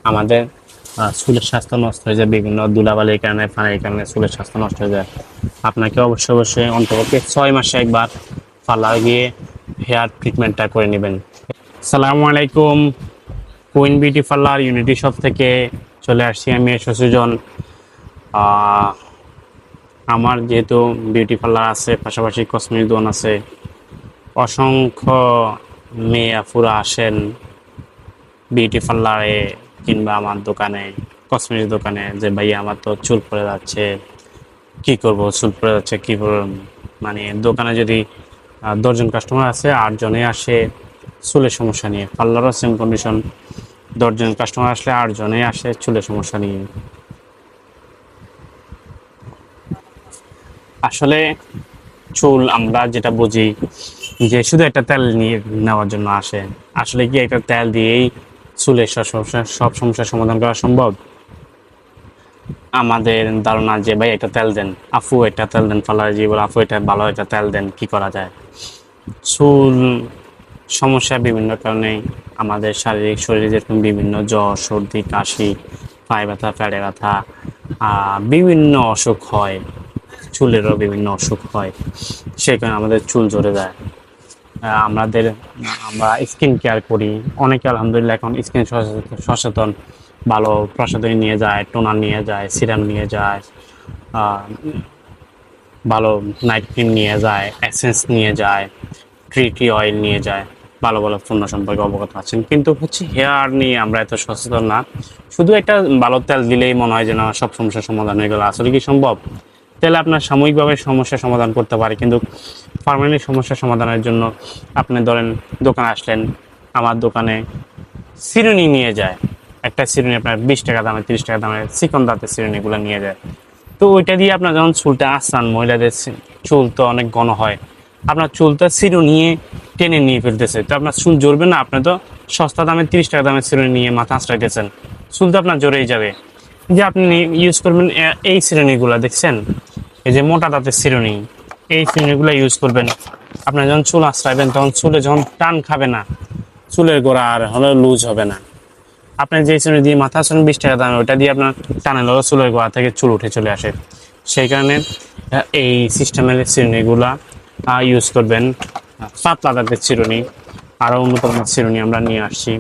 আমাদের চুলের স্বাস্থ্য নষ্ট হয়ে যায় বিভিন্ন ধুলাবালির কারণে, পানির কারণে চুলের স্বাস্থ্য নষ্ট হয়ে যায়। আপনাকে অবশ্যই অবশ্যই অন্তত 6 মাসে একবার পার্লার গিয়ে হেয়ার ট্রিটমেন্টটা করে নেবেন। সালামু আলাইকুম। Queen beauty parlour unity shop থেকে চলে আসছি আমি সুজন। আমার যেহেতু বিউটি পার্লার আছে, পাশাপাশি কসমেটিক দোকান আছে, অসংখ্য মেয়ে আপুরা আসেন বিউটি পার্লারে কিংবা আমার দোকানে, কসমেটিক দোকানে, যে ভাইয়া আমার তো চুল পড়ে যাচ্ছে, কি করব, চুল পড়ে যাচ্ছে কি করব। মানে দোকানে যদি 10 জন কাস্টমার আছে, 8 জনে আসে চুলের সমস্যা নিয়ে। পার্লারও সেম কন্ডিশন, 10 জন কাস্টমার আসলে 8 জনে আসে চুলের সমস্যা নিয়ে। আসলে চুল আমরা যেটা বুঝি যে শুধু একটা তেল নিয়ে নেওয়ার জন্য আসে, আসলে কি একটা তেল দিয়েই চুলের সব সমস্যার সমাধান করা সম্ভব? আমাদের ধারণা যে ভাই একটা তেল দেন, আপু একটা তেল দেন, পার্লারে যে বলে আপু এটা ভালো একটা তেল দেন, কি করা যায়? চুল সমস্যা বিভিন্ন কারণে, আমাদের শরীরে যেরকম বিভিন্ন জ্বর, সর্দি, কাশি, পায়ে ব্যথা, পেটে ব্যথা, বিভিন্ন অসুখ হয়, চুলেরও বিভিন্ন অসুখ হয়, সেই কারণে আমাদের চুল ঝরে যায়। আমাদের আমরা স্কিন কেয়ার করি, অনেকে আলহামদুলিল্লাহ এখন স্কিন সচেতন, ভালো প্রসাধনী নিয়ে যায়, টোনার নিয়ে যায়, সিরাম নিয়ে যায়, ভালো নাইট ক্রিম নিয়ে যায়, এসেন্স নিয়ে যায়, ট্রি অয়েল নিয়ে যায়, ভালো ভালো পণ্য সম্পর্কে অবগত আছেন। কিন্তু হচ্ছে হেয়ার নিয়ে আমরা এত সচেতন না। শুধু একটা ভালো তেল দিলেই মনে হয় যেন সব সমস্যার সমাধান হয়ে গেল। আসলে কি সম্ভব? তেল আপনার সাময়িকভাবে সমস্যার সমাধান করতে পারে, কিন্তু পার্মানেন্ট সমস্যার সমাধানের জন্য আপনি ধরেন দোকানে আসলেন, আমার দোকানে চিরুনি নিয়ে যায়, একটা চিরুনি আপনার 20 টাকা দামে, 30 টাকা দামে চিকন দাঁতের চিরুনিগুলো নিয়ে যায়। তো ওইটা দিয়ে আপনার যখন চুলটা আঁচড়ান, মহিলাদের চুল তো অনেক ঘন হয়, আপনার চুলটা চিরুনি নিয়ে টেনে নিয়ে ফেলতেছে, তো আপনার চুল জ্বলবে না? আপনি তো সস্তা দামে 30 টাকা দামের চিরুনি নিয়ে মাথা আঁচড়াইতেছেন, চুল তো আপনার জ্বরেই যাবে। যে আপনি ইউজ করবেন এই চিরুনিগুলো, দেখছেন এই যে মোটা দাঁতের চিরুনি, এই চিরুনিগুলো ইউজ করবেন। আপনার যখন চুল আঁচড়াবেন তখন চুলে যখন টান খাবে না, চুলের গোড়া আর হলে লুজ হবে না। আপনি যে চিরুনি দিয়ে মাথা আঁচড়ান 20 টাকা দামে, ওইটা দিয়ে আপনার টানে লগে চুলের গোড়া থেকে চুল উঠে চলে আসে। সেই কারণে এই সিস্টেমের চিরুনিগুলা ইউজ করবেন। পাতলা দাঁতের চিরুনি, আরও উন্নত মানের চিরুনি আমরা নিয়ে আসছি,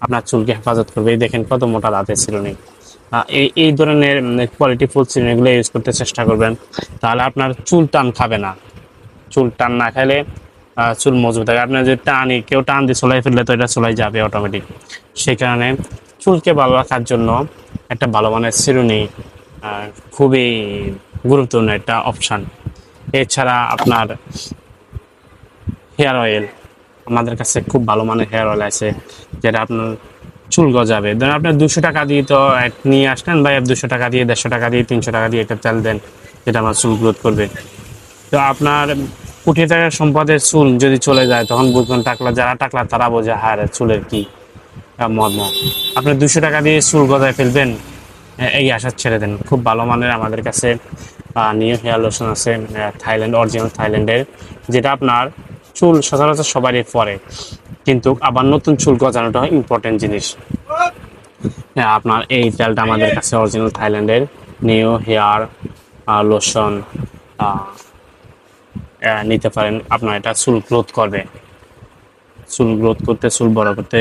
আপনার চুলকে হেফাজত করবে। এই দেখেন কত মোটা দাঁতের চিরুনি। এই ধরনের কোয়ালিটি ফুল চিরুনিগুলো ইউজ করতে চেষ্টা করবেন, তাহলে আপনার চুল টান খাবে না। চুল টান না খাইলে চুল মজবুত থাকে। আপনার যদি কেউ টান দিয়ে চলাই ফেললে তো এটা চলাই যাবে অটোমেটিক। সেই কারণে চুলকে ভালো রাখার জন্য একটা ভালো মানের চিরুনি খুবই গুরুত্বপূর্ণ একটা অপশান। এছাড়া আপনার হেয়ার অয়েল, আমাদের কাছে খুব ভালো মানের হেয়ার অয়েল আছে, যেটা আপনার চুল গজাবে। ধরেন আপনার 200 টাকা দিয়ে তো নিয়ে আসলেন, বা 200 টাকা দিয়ে, 150 টাকা দিয়ে, 300 টাকা দিয়ে একটা তেল দেন, যেটা আমার চুল গ্রোথ করবে। তো আপনার কোটি টাকার সম্পদের চুল যদি চলে যায়, তখন বুঝবেন টাকলা, যারা টাকলা তারা বোঝে হায় চুলের কি মর্ম। আপনি 200 টাকা দিয়ে চুল গজায় ফেলবেন, এই আশা ছেড়ে দেন। খুব ভালো মানের আমাদের কাছে নিউ হেয়ার লোশন আছে, থাইল্যান্ড, অরিজিনাল থাইল্যান্ডের, যেটা আপনার চুল সচরাচর সবারই পরে, কিন্তু আবার নতুন চুল গজানোটা ইম্পর্টেন্ট জিনিস। আপনার এই তেলটা আমাদের কাছে অরিজিনাল থাইল্যান্ডের নিউ হেয়ার লোশন নিতে পারেন। আপনার এটা চুল গ্রোথ করবে, চুল গ্রোথ করতে, চুল বড় করতে,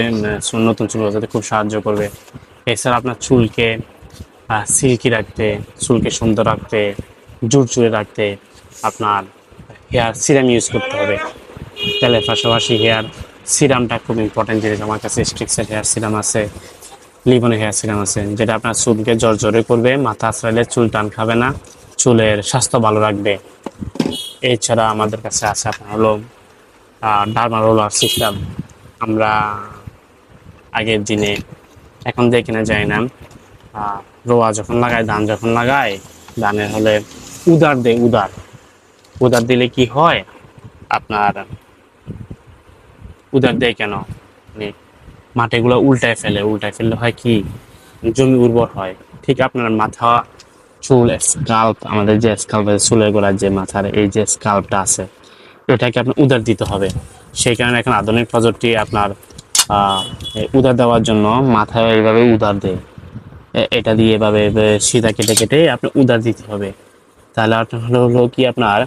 নতুন চুল গজাতে খুব সাহায্য করবে। এছাড়া আপনার চুলকে সিল্কি রাখতে, চুলকে সুন্দর রাখতে, জুড়ে রাখতে আপনার হেয়ার সিরাম ইউজ করতে হবে। তেলের পাশাপাশি হেয়ার সিরামটা খুব ইম্পর্টেন্ট জিনিস। আমার কাছে স্ট্রিক্সের হেয়ার সিরাম আছে, লিভনের হেয়ার সিরাম আছে, যেটা আপনার চুলকে জড়জড়ে করবে, মাথা আঁচড়াইলে চুল টান খাবে না, চুলের স্বাস্থ্য ভালো রাখবে। এছাড়া আমাদের কাছে আছে আপনার হলো ডার্মা রোলার সিস্টেম। আমরা আগের দিনে, এখন দিয়ে কিনা যায় না, রোয়া যখন লাগায়, ধান যখন লাগায়, ধানের হলে উদার দেয়, উদার উদার দিলে কি হয় আপনার, উদার দেয় কেন, মানে মাটিগুলো উল্টায় ফেললে হয় কি, জমি উর্বর হয়। ঠিক আপনার মাথা, চুল, স্কাল্প, আমাদের যে স্কাল্পের চুলের গোড়ার যে মাথার এই যে স্কাল্পটা আছে, এটাকে আপনার উদার দিতে হবে। সেই কারণে এখন আধুনিক প্রযুক্তি আপনার উদার দেওয়ার জন্য মাথায় এইভাবে উদার দেয়। এটা দিয়ে এভাবে এভাবে সিধা কেটে কেটে আপনি উদার দিতে হবে। তাহলে আপনার হলো কি আপনার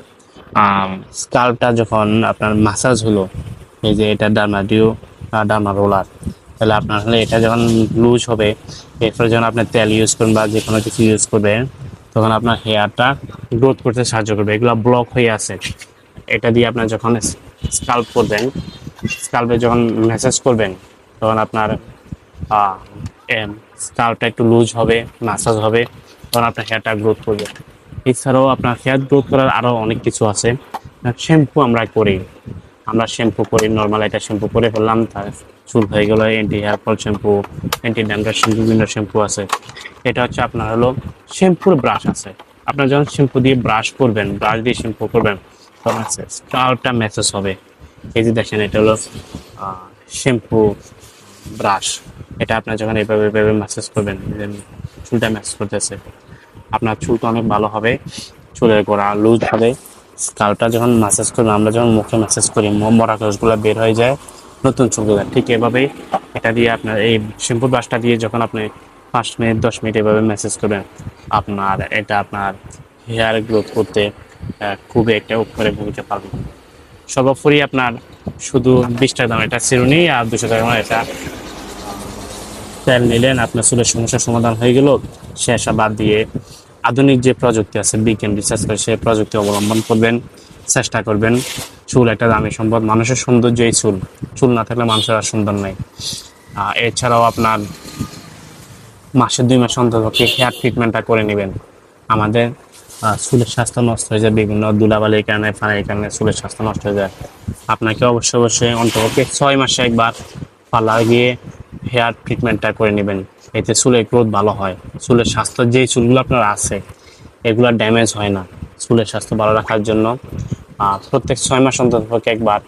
স্কাল্পটা যখন আপনার মাসাজ হলো, এই যে এটা ডার্মাডিও ডার্মা রোলার, তাহলে আপনার হলে এটা যখন লুজ হবে, এরপরে যখন আপনি তেল ইউজ করবেন বা যে কোনো কিছু ইউজ করবেন, তখন আপনার হেয়ারটা গ্রোথ করতে সাহায্য করবে। এগুলো ব্লক হয়ে আছে, এটা দিয়ে আপনার যখন স্কাল্প করবেন, স্কাল্পে যখন ম্যাসাজ করবেন, তখন আপনার স্কাল্পটা একটু লুজ হবে, ম্যাসাজ হবে, তখন আপনার হেয়ারটা গ্রোথ করবে। এছাড়াও আপনার হেয়ার গ্রোথ করার আরও অনেক কিছু আছে। শ্যাম্পু আমরা করি, আমরা শ্যাম্পু করি, নর্মাল একটা শ্যাম্পু করে ফেললাম, তার চুল হয়ে গেলো anti hair fall shampoo, anti dandruff shampoo, বিভিন্ন শ্যাম্পু আছে। এটা হচ্ছে আপনার হলো শ্যাম্পুর ব্রাশ আছে। আপনার যখন শ্যাম্পু দিয়ে ব্রাশ করবেন, ব্রাশ দিয়ে শ্যাম্পু করবেন, তখন স্কাল্পটা ম্যাসেজ হবে। এই যে দেখেন, এটা হলো শ্যাম্পু ব্রাশ। এটা আপনার যখন এভাবে এভাবে ম্যাসেজ করবেন, চুলটা ম্যাসেজ করতেছে, আপনার চুলটা অনেক ভালো হবে, চুলের গোড়া লুজ হবে। স্কাল্পটা যখন ম্যাসেজ করবেন, আমরা যখন মুখে ম্যাসেজ করি, মরা কোষগুলো বের হয়ে যায়, নতুন চুলগুলো, ঠিক এভাবেই এটা দিয়ে আপনার এই শ্যাম্পু ব্রাশটা দিয়ে যখন আপনি 5 মিনিট 10 মিনিট এভাবে ম্যাসেজ করবেন, আপনার এটা আপনার হেয়ার গ্রোথ করতে খুবই একটা উপকারী ভূমিকা পালন করবে। সর্বোপরি আপনার শুধু 20 টাকা দাম এটা চিরুনি, আর 200 টাকা দাম এটা তেল নিলেন, আপনার চুলের সমস্যার সমাধান হয়ে গেল। সে আশা বাদ দিয়ে আধুনিক যে প্রযুক্তি আছে, বিজ্ঞান রিসার্চ করে সেই প্রযুক্তি অবলম্বন করবেন, চেষ্টা করবেন। চুল একটা দামি সম্পদ, মানুষের সৌন্দর্য এই চুল, চুল না থাকলে মানুষের আর সুন্দর নাই। এছাড়াও আপনার মাসে 2 মাস অন্তর হেয়ার ট্রিটমেন্টটা করে নেবেন। আমাদের চুলের স্বাস্থ্য নষ্ট হয়ে যায় বিভিন্ন ধুলাবালির কারণে, পানির কারণে চুলের স্বাস্থ্য নষ্ট হয়ে যায়। আপনাকে অবশ্যই অন্তপক্ষে 6 মাসে একবার পার্লার গিয়ে হেয়ার ট্রিটমেন্টটা করে নেবেন। এতে চুলের গ্রোথ ভালো হয়, চুলের স্বাস্থ্য যেই চুলগুলো আপনার আছে এগুলো ড্যামেজ হয় না। চুলের স্বাস্থ্য ভালো রাখার জন্য প্রত্যেক 6 মাস অন্তপক্ষে একবার,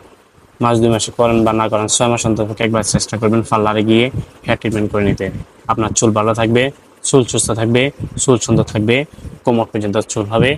মাস 2 মাসে করেন বা না করেন, 6 মাস অন্তপক্ষে একবার চেষ্টা করবেন পার্লারে গিয়ে হেয়ার ট্রিটমেন্ট করে নিতে। আপনার চুল ভালো থাকবে, চুল সুস্থ থাকবে, চুল সুন্দর থাকবে, কোমর পর্যন্ত চুল হবে।